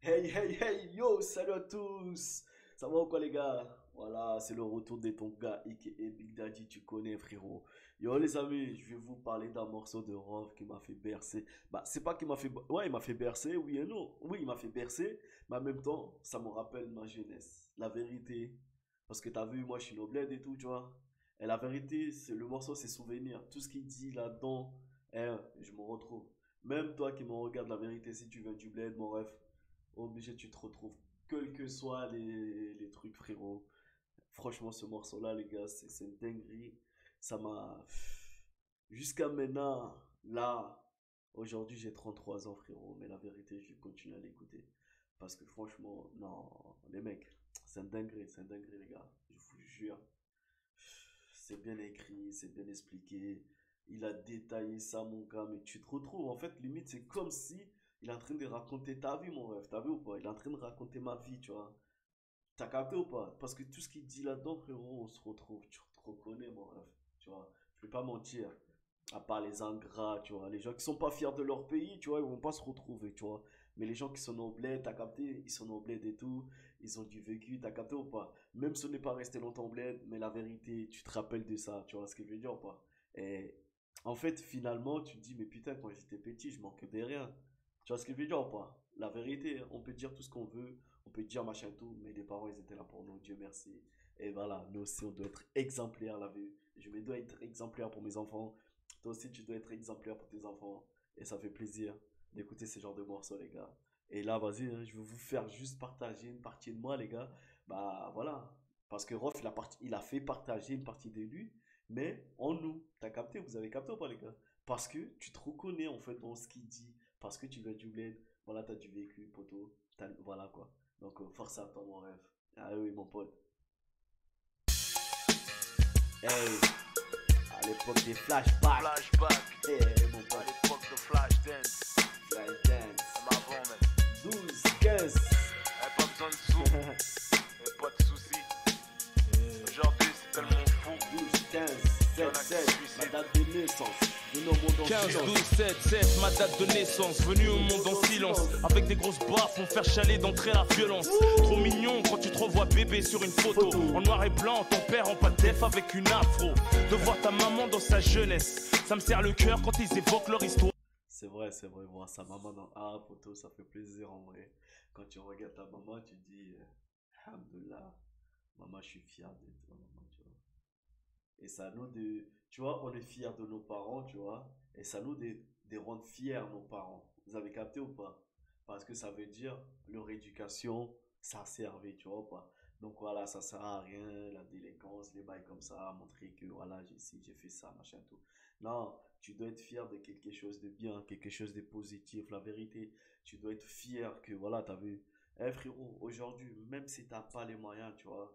Hey, hey, hey, yo, salut à tous! Ça va ou quoi, les gars? Voilà, c'est le retour de ton gars, a.k.a. Big Daddy, tu connais, frérot. Yo, les amis, je vais vous parler d'un morceau de rock qui m'a fait bercer. Bah, c'est pas qu'il m'a fait. Ouais, il m'a fait bercer, oui et non. Oui, il m'a fait bercer, mais en même temps, ça me rappelle ma jeunesse. La vérité. Parce que t'as vu, moi, je suis noblesse et tout, tu vois. Et la vérité, c'est le morceau, c'est souvenir. Tout ce qu'il dit là-dedans, je me retrouve. Même toi qui me regardes, la vérité, si tu viens du bled, mon ref, obligé, tu te retrouves, quels que soient les trucs, frérot. Franchement, ce morceau-là, les gars, c'est une dinguerie. Ça m'a. Jusqu'à maintenant, là, aujourd'hui, j'ai 33 ans, frérot, mais la vérité, je continue à l'écouter. Parce que franchement, non, les mecs, c'est une dinguerie, les gars, je vous jure. C'est bien écrit, c'est bien expliqué. Il a détaillé ça, mon gars, mais tu te retrouves. En fait, limite, c'est comme si il est en train de raconter ta vie, mon rêve. T'as vu ou pas? Il est en train de raconter ma vie, tu vois. T'as capté ou pas? Parce que tout ce qu'il dit là-dedans, frérot, on se retrouve. Tu te reconnais, mon rêve. Tu vois. Je vais pas mentir. À part les ingrats, tu vois. Les gens qui sont pas fiers de leur pays, tu vois, ils vont pas se retrouver, tu vois. Mais les gens qui sont au bled, t'as capté, ils sont au bled et tout. Ils ont du vécu, t'as capté ou pas? Même si on n'est pas resté longtemps au bled, mais la vérité, tu te rappelles de ça, tu vois ce que je veux dire ou pas? Et en fait, finalement, tu te dis, mais putain, quand j'étais petit, je manquais de rien. Tu vois ce que je veux dire ou pas? La vérité, on peut dire tout ce qu'on veut, on peut dire machin tout, mais les parents, ils étaient là pour nous, Dieu merci. Et voilà, nous aussi, on doit être exemplaires, la vue. Je me dois être exemplaire pour mes enfants. Toi aussi, tu dois être exemplaire pour tes enfants. Et ça fait plaisir d'écouter ce genre de morceaux, les gars. Et là, vas-y, hein, je vais vous faire juste partager une partie de moi, les gars. Bah voilà. Parce que Rof, il a fait partager une partie de lui, mais en nous. T'as capté? Vous avez capté ou pas, les gars? Parce que tu te reconnais, en fait, dans ce qu'il dit. Parce que tu viens du bled. Voilà, t'as du vécu, poteau. Voilà, quoi. Donc, force à toi, mon rêve. Ah oui, mon pote. Hey, à l'époque des flashbacks. Flashback, Hey, mon à pote. l'époque de Flashdance, Flash dance. même avant même. 12, 15. Y'avait pas besoin de sous, y'avait pas de soucis. Aujourd'hui c'est tellement fou, 12, 15, y'en 7, a qui 7. se Ma suicident. date de naissance. Le nom mon 15, silence. 12, 7, 7, ma date de naissance, venu au monde en silence, avec des grosses baffes, on faire chaler d'entrer la violence. Trop mignon quand tu te revois bébé sur une photo, en noir et blanc, ton père en pas def avec une afro. De voir ta maman dans sa jeunesse, ça me serre le cœur quand ils évoquent leur histoire. C'est vrai, voir sa maman dans Ah, photo, ça fait plaisir en vrai. Quand tu regardes ta maman, tu dis, Alhamdoulilah, maman, je suis fier de toi, maman, tu vois. Et ça nous de, tu vois, on est fiers de nos parents, tu vois, et ça nous de rendre fiers nos parents. Vous avez capté ou pas? Parce que ça veut dire leur éducation, ça a servi, tu vois ou pas? Donc voilà, ça sert à rien, la délinquance, les bails comme ça, montrer que voilà, j'ai ci, j'ai fait ça, machin tout. Non, tu dois être fier de quelque chose de bien, quelque chose de positif, la vérité. Tu dois être fier que voilà, t'as vu. Eh frérot, aujourd'hui, même si t'as pas les moyens, tu vois,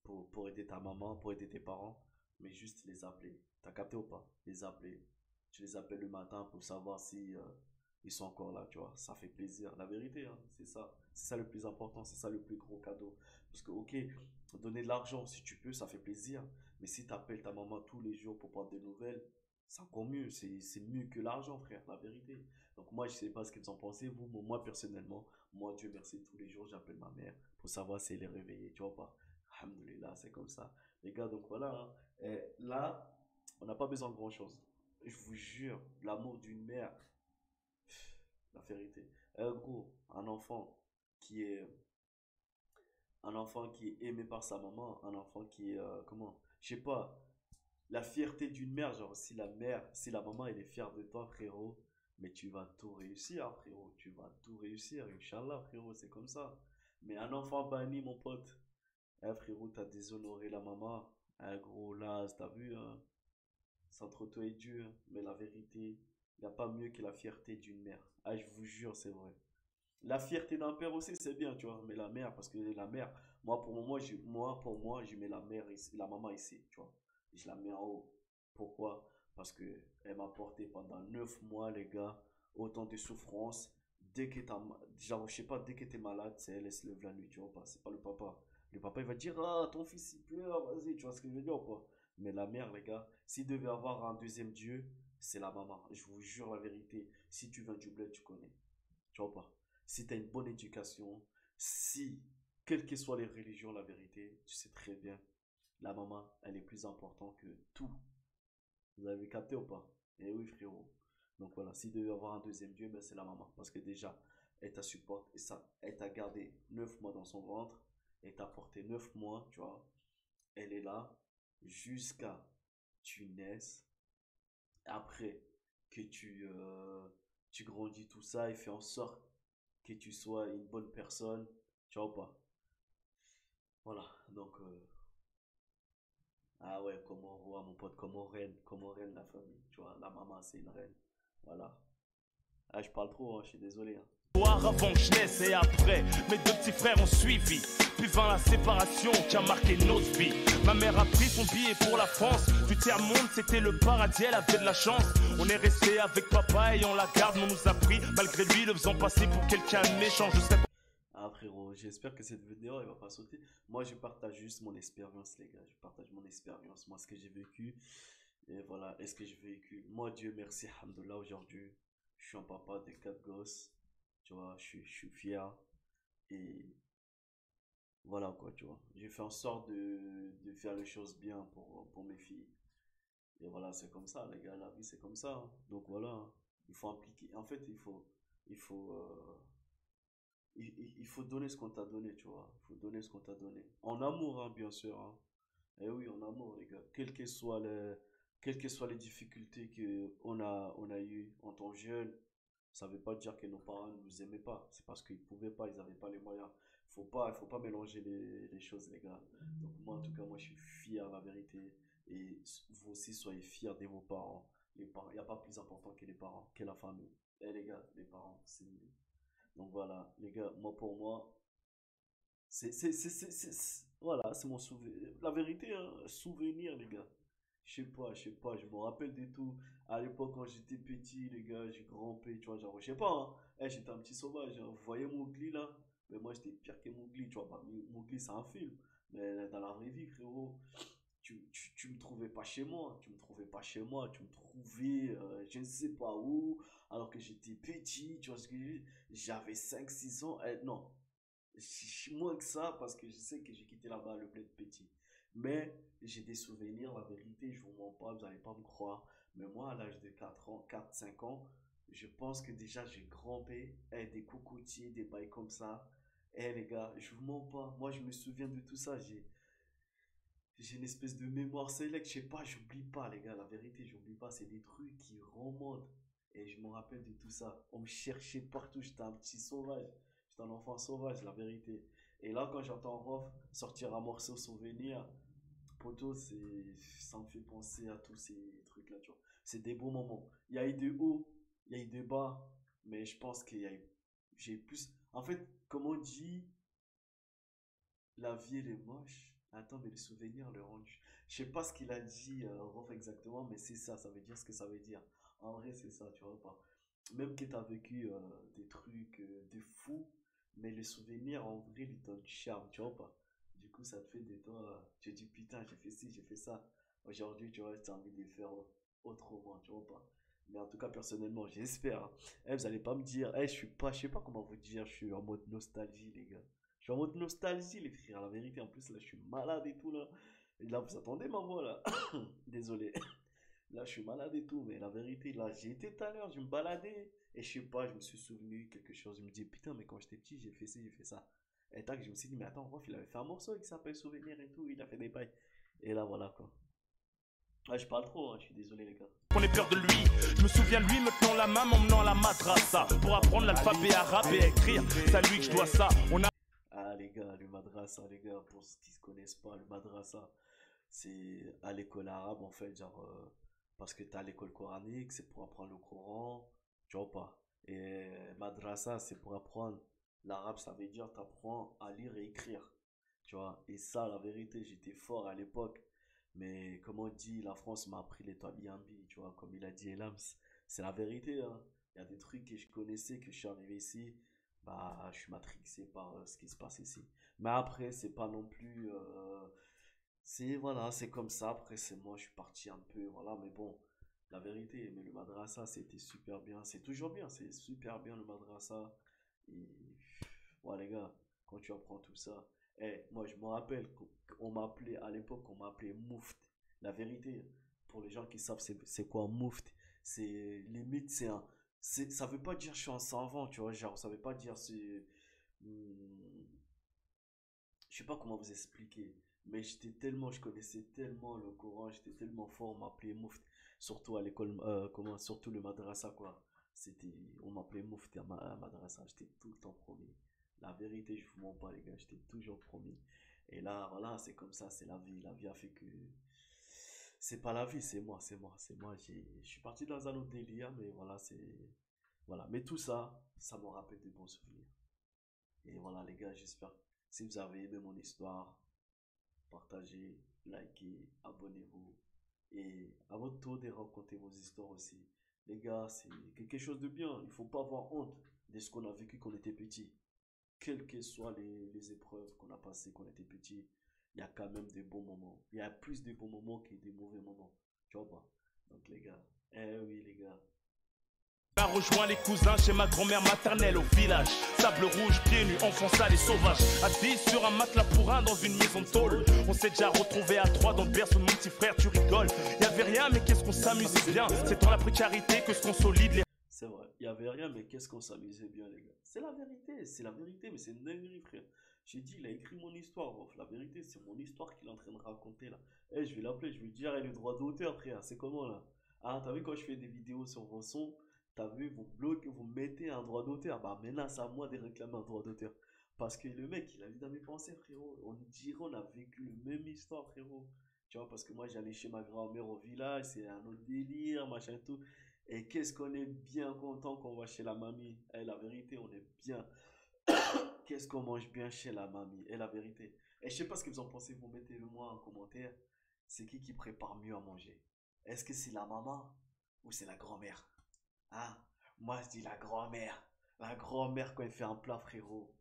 pour aider ta maman, pour aider tes parents, mais juste les appeler. T'as capté ou pas? Les appeler. Tu les appelles le matin pour savoir si ils sont encore là, tu vois. Ça fait plaisir. La vérité, hein, c'est ça. C'est ça le plus important, c'est ça le plus gros cadeau. Parce que, ok, donner de l'argent si tu peux, ça fait plaisir. Mais si tu appelles ta maman tous les jours pour prendre des nouvelles, c'est encore mieux. C'est mieux que l'argent, frère, la vérité. Donc, moi, je sais pas ce que vous en pensez, vous. Mais moi, personnellement, moi, Dieu merci, tous les jours, j'appelle ma mère pour savoir si elle est réveillée, tu vois pas. Alhamdoulilah, c'est comme ça. Les gars, donc voilà, hein. Et là, on n'a pas besoin de grand-chose. Je vous jure, l'amour d'une mère, la vérité. Gros, qui est un enfant qui est aimé par sa maman, un enfant qui est comment? Je sais pas, la fierté d'une mère, genre si la maman elle est fière de toi, frérot, mais tu vas tout réussir, frérot, tu vas tout réussir, Inch'Allah, frérot, c'est comme ça. Mais un enfant banni, mon pote, frérot, t'as déshonoré la maman. Gros, là, t'as vu, hein, c'est entre toi et Dieu, hein. Mais la vérité, il n'y a pas mieux que la fierté d'une mère. Ah, je vous jure, c'est vrai. La fierté d'un père aussi, c'est bien, tu vois. Mais la mère, parce que la mère, pour moi, je mets la mère ici, la maman ici, tu vois. Je la mets en haut. Pourquoi? Parce que elle m'a porté pendant 9 mois, les gars, autant de souffrances. Genre, je sais pas, dès que t'es malade, c'est elle, elle se lève la nuit, tu vois pas. C'est pas le papa. Le papa, il va dire, ah, ton fils, il pleure, vas-y, tu vois ce que je veux dire ou pas? Mais la mère, les gars, s'il devait avoir un deuxième Dieu, c'est la maman. Je vous jure la vérité. Si tu viens du bled, tu connais. Tu vois pas? si tu as une bonne éducation, si, quelles que soient les religions, la vérité, tu sais très bien, la maman, elle est plus importante que tout. Vous avez capté ou pas? Eh oui, frérot. Donc voilà, s'il devait y avoir un deuxième Dieu, ben c'est la maman. Parce que déjà, elle t'a supporté, et ça, elle t'a gardé 9 mois dans son ventre, elle t'a porté 9 mois, tu vois. Elle est là jusqu'à tu naisses. Après que tu grandis tout ça, et fait en sorte que tu sois une bonne personne, tu vois ou pas? Voilà, donc, ah ouais, comme un roi, mon pote, comme on reine la famille, tu vois, la maman, c'est une reine. Voilà. Ah, je parle trop, hein, je suis désolé, hein. Avant que je naisse et après, mes deux petits frères ont suivi. Puis vint la séparation qui a marqué nos vies. Ma mère a pris son billet pour la France. Du tiers-monde, c'était le paradis, elle avait de la chance. On est resté avec papa et on la garde, on nous a pris. Malgré lui, le faisant passer pour quelqu'un de méchant. Je sais. Ah frérot, j'espère que cette vidéo elle va pas sauter. Moi je partage juste mon expérience les gars, je partage mon expérience, moi ce que j'ai vécu et voilà, est-ce que j'ai vécu. Moi Dieu merci, alhamdoulilah aujourd'hui, je suis un papa de 4 gosses, tu vois, je suis fier et voilà quoi, tu vois. J'ai fait en sorte de faire les choses bien pour mes filles. Et voilà, c'est comme ça les gars, la vie c'est comme ça, hein. Donc voilà, hein. Il faut impliquer, en fait il faut il faut donner ce qu'on t'a donné, tu vois. Il faut donner ce qu'on t'a donné. En amour, hein, bien sûr, hein. Eh oui, en amour, les gars. Quelles que soient les difficultés on a eues en tant que jeune, ça veut pas dire que nos parents ne nous aimaient pas. C'est parce qu'ils pouvaient pas, ils n'avaient pas les moyens. Faut pas mélanger les choses, les gars. Donc moi, en tout cas, moi, je suis fier, la vérité. Et vous aussi, soyez fiers de vos parents. Les parents, il n'y a pas plus important que les parents, que la famille. Eh les gars, les parents, c'est mieux. Donc voilà, les gars, moi pour moi, voilà, c'est mon souvenir. La vérité, hein, souvenir, les gars. Je sais pas, je me rappelle de tout. À l'époque, quand j'étais petit, les gars, j'ai grimpé, tu vois, genre, je sais pas, hein. J'étais un petit sauvage, hein. Vous voyez Mowgli là? Mais moi, j'étais pire que Mowgli, tu vois. Bah, Mowgli, c'est un film. Mais dans la vraie vie, frérot, tu me trouvais pas chez moi, tu me trouvais pas chez moi, tu me trouvais je ne sais pas où, alors que j'étais petit, tu vois ce que je veux dire. J'avais 5 6 ans, non, moins que ça, parce que je sais que j'ai quitté là-bas le bled petit. Mais j'ai des souvenirs, la vérité, je vous mens pas, vous n'allez pas me croire. Mais moi, à l'âge de 4 ans, 4 5 ans, je pense que déjà j'ai grimpé des cocotiers, des bails comme ça. Les gars, je vous mens pas, moi je me souviens de tout ça, j'ai une espèce de mémoire sélecte, je sais pas, j'oublie pas, les gars, la vérité, j'oublie pas, c'est des trucs qui remontent. Et je me rappelle de tout ça. On me cherchait partout, j'étais un petit sauvage, j'étais un enfant sauvage, la vérité. Et là, quand j'entends Rof sortir un morceau souvenir, poto, ça me fait penser à tous ces trucs-là, tu vois. C'est des beaux moments. Il y a eu de haut, il y a eu de bas, mais je pense j'ai plus. En fait, comme on dit, la vie elle est moche. Attends, mais les souvenirs le rendent. Je sais pas ce qu'il a dit, Rolf, exactement, mais c'est ça, ça veut dire ce que ça veut dire. En vrai, c'est ça, tu vois pas. Même que tu as vécu des trucs de fou, mais les souvenirs, en vrai, ils donnent du charme, tu vois pas. Du coup, ça te fait de toi, tu te dis putain, j'ai fait ci, j'ai fait ça. Aujourd'hui, tu vois, tu as envie de faire autrement, tu vois pas. Mais en tout cas, personnellement, j'espère, hein. Vous allez pas me dire, je sais pas comment vous dire, je suis en mode nostalgie, les gars. Je suis en mode nostalgie, les frères. La vérité, en plus, là, je suis malade et tout, là. Et là, vous attendez ma voix, là. Désolé. Là, je suis malade et tout, mais la vérité, là, j'ai été tout à l'heure, je me baladais. Et je sais pas, je me suis souvenu quelque chose. Je me dis, putain, mais quand j'étais petit, j'ai fait ci, j'ai fait ça. Et tac, je me suis dit, mais attends, Rof, il avait fait un morceau qui s'appelle Souvenir et tout. Il a fait des bails. Et là, voilà, quoi. Ouais, je parle trop, hein, je suis désolé, les gars. On est peur de lui, je me souviens de lui me tenant la main, m'emmenant à la madrasa pour apprendre l'alphabet arabe et écrire. C'est à lui que je dois ça. Ah, les gars, le madrasa, les gars, pour ceux qui ne connaissent pas, le madrasa, c'est à l'école arabe, en fait, genre, parce que tu as l'école coranique, c'est pour apprendre le Coran, tu vois pas. Et madrasa, c'est pour apprendre l'arabe, ça veut dire t'apprends à lire et écrire, tu vois. Et ça, la vérité, j'étais fort à l'époque, mais comme on dit, la France m'a appris l'étoile Yambi, tu vois, comme il a dit Elams, c'est la vérité, hein. Il y a des trucs que je connaissais, que je suis arrivé ici, bah, je suis matrixé par ce qui se passe ici. Mais après, c'est pas non plus. Voilà, c'est comme ça. Après, c'est moi, je suis parti un peu. Voilà, mais bon, la vérité, mais le madrasa, c'était super bien. C'est toujours bien, c'est super bien le madrasa. Et, ouais, les gars, quand tu apprends tout ça, moi je me rappelle qu'on m'appelait à l'époque, on m'appelait Mouft. La vérité, pour les gens qui savent c'est quoi Mouft, c'est limite, ça veut pas dire je suis un savant, tu vois, genre, ça veut pas dire hmm, je sais pas comment vous expliquer, mais je connaissais tellement le Coran, j'étais tellement fort, on m'appelait Mouft, surtout à l'école, surtout le madrasa, quoi. C'était, on m'appelait Mouft à madrasa, j'étais tout le temps premier. La vérité, je vous mens pas, les gars, j'étais toujours premier. Et là, voilà, c'est comme ça, c'est la vie. La vie a fait que, c'est pas la vie, c'est moi. Je suis parti dans un autre délire, mais voilà, voilà. Mais tout ça, ça me rappelle de bons souvenirs. Et voilà, les gars, j'espère, si vous avez aimé mon histoire, partagez, likez, abonnez-vous. Et à votre tour de raconter vos histoires aussi. Les gars, c'est quelque chose de bien. Il faut pas avoir honte de ce qu'on a vécu quand on était petit. Quelles que soient les épreuves qu'on a passées quand on était petit, il y a quand même des bons moments. Il y a plus de bons moments que des mauvais moments. Tu vois pas? Donc les gars, oui les gars. A rejoint les cousins chez ma grand-mère maternelle au village. Sable rouge, pieds nus, enfants sales et sauvages. Assis sur un matelas pour un dans une maison de tôle. On s'est déjà retrouvés à trois dans le berceau de mon petit frère, tu rigoles. Y'avait rien, mais qu'est-ce qu'on s'amusait bien. C'est dans la précarité que se consolide les. C'est vrai, il y avait rien, mais qu'est-ce qu'on s'amusait bien, les gars. C'est la vérité, mais c'est une dinguerie, frère. J'ai dit, il a écrit mon histoire, bro. La vérité, c'est mon histoire qu'il est en train de raconter, là. Je vais l'appeler, je vais lui dire, le droit d'auteur, frère, c'est comment, là? Ah, t'as vu quand je fais des vidéos sur vos sons, t'as vu, vous bloquez, vous mettez un droit d'auteur. Bah, maintenant, c'est à moi de réclamer un droit d'auteur. Parce que le mec, il a vu dans mes pensées, frérot. On dirait, on a vécu la même histoire, frérot. Tu vois, parce que moi, j'allais chez ma grand-mère au village, c'est un autre délire, machin, tout. Et qu'est-ce qu'on est bien content qu'on va chez la mamie. La vérité, on est bien. Qu'est-ce qu'on mange bien chez la mamie. La vérité. Et je sais pas ce que vous en pensez, vous mettez-le moi en commentaire. C'est qui prépare mieux à manger? Est-ce que c'est la maman ou c'est la grand-mère? Hein? Moi, je dis la grand-mère. La grand-mère, quand elle fait un plat, frérot,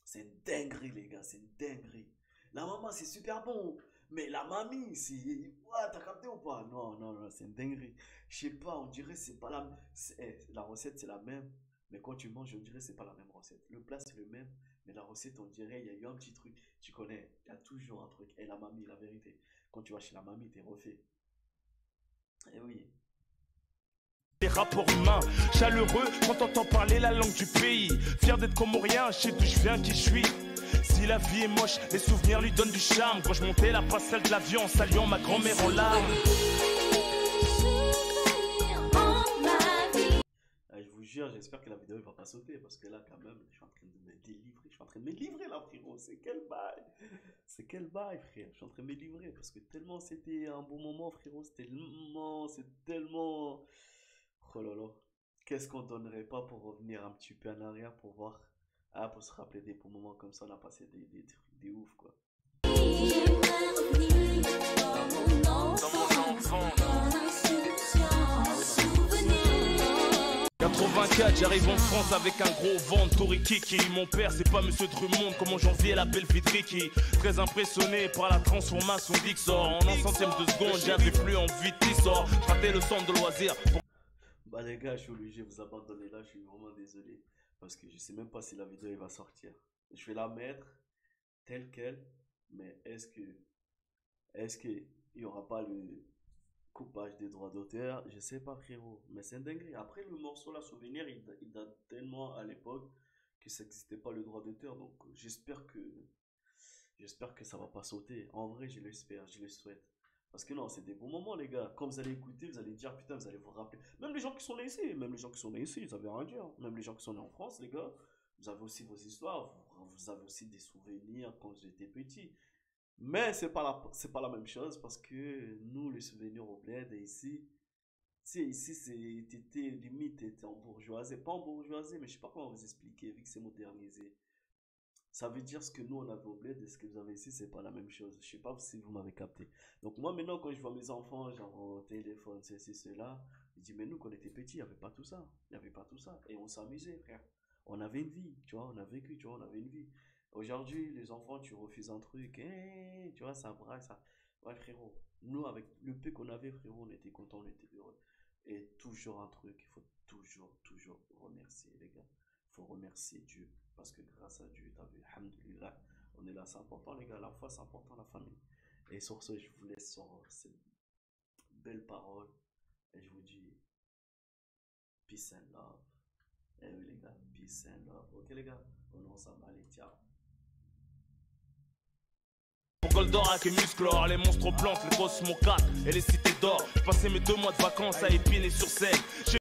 c'est une dinguerie, les gars, c'est une dinguerie. La maman, c'est super bon. Mais la mamie, c'est. Ouais, t'as capté ou pas? Non, non, non, c'est une dinguerie. Je sais pas, on dirait c'est pas la. La recette, c'est la même. Mais quand tu manges, on dirait c'est pas la même recette. Le plat, c'est le même. Mais la recette, on dirait, il y a eu un petit truc. Tu connais, il y a toujours un truc. Et la mamie, la vérité. Quand tu vas chez la mamie, t'es refait. Eh oui. Les rapports humains, chaleureux quand t'entends parler la langue du pays. Fier d'être comorien, je sais d'où je viens, qui je suis. Si la vie est moche, les souvenirs lui donnent du charme. Quand je montais la passerelle de l'avion en saluant ma grand-mère en larmes. Je vous jure, j'espère que la vidéo ne va pas sauter parce que là, quand même, je suis en train de me délivrer. Je suis en train de me livrer là, frérot. C'est quel bail? C'est quel bail, frère? Je suis en train de me livrer parce que tellement c'était un bon moment, frérot. C'est tellement. Oh là là. Qu'est-ce qu'on donnerait pas pour revenir un petit peu en arrière pour voir. Ah, pour se rappeler des bons moments comme ça, on a passé des trucs des ouf, quoi. Dans mon enfant. 84, j'arrive en France avec un gros vent de Torikiki. Mon père, c'est pas Monsieur Drummond, comme en janvier la belle Vidriki. Très impressionné par la transformation d'Ixor. En un centième de seconde, j'avais plus envie de t'issor. Je ratais le centre de loisirs. Bah les gars, je suis obligé de vous abandonner là, je suis vraiment désolé. Parce que je sais même pas si la vidéo elle va sortir. Je vais la mettre telle quelle, mais est-ce que il y aura pas le coupage des droits d'auteur? Je sais pas, frérot, mais c'est une dinguerie. Après le morceau là, Souvenir, il date tellement à l'époque que ça n'existait pas le droit d'auteur, donc j'espère que ça va pas sauter. En vrai, je l'espère, je le souhaite. Parce que non, c'est des bons moments, les gars. Quand vous allez écouter, vous allez dire, putain, vous allez vous rappeler. Même les gens qui sont nés ici, même les gens qui sont nés ici, ils avaient rien à dire. Même les gens qui sont nés en France, les gars, vous avez aussi vos histoires, vous avez aussi des souvenirs quand vous étiez petit. Mais c'est pas la même chose parce que nous, les souvenirs au bled, et ici, tu sais, ici, t'étais limite, t'étais en bourgeoisie. Pas en bourgeoisie, mais je sais pas comment vous expliquer, vu que c'est modernisé. Ça veut dire ce que nous on avait au bled et ce que vous avez ici, c'est pas la même chose. Je sais pas si vous m'avez capté. Donc moi maintenant quand je vois mes enfants, genre au téléphone, ceci, cela, je dis mais nous quand on était petits, il n'y avait pas tout ça. Il n'y avait pas tout ça. Et on s'amusait, frère. On avait une vie, tu vois, on a vécu, tu vois, on avait une vie. Aujourd'hui, les enfants, tu refuses un truc, tu vois, ça braque, ça. Ouais, frérot. Nous, avec le peu qu'on avait, frérot, on était contents, on était heureux. Et toujours un truc, il faut toujours remercier, les gars. faut remercier Dieu. Parce que grâce à Dieu, tu as vu, alhamdoulilah, on est là, c'est important les gars, la foi c'est important, la famille. Et sur ce, je vous laisse sur ces belles paroles. Et je vous dis, peace and love. Eh oui les gars, peace and love. Ok les gars, on est ensemble, allez, ciao. Pour Goldorak et Musclor, les monstres plantent, les grosses mon 4 et les cités d'or. J'ai passé mes 2 mois de vacances à Épine et sur Seine.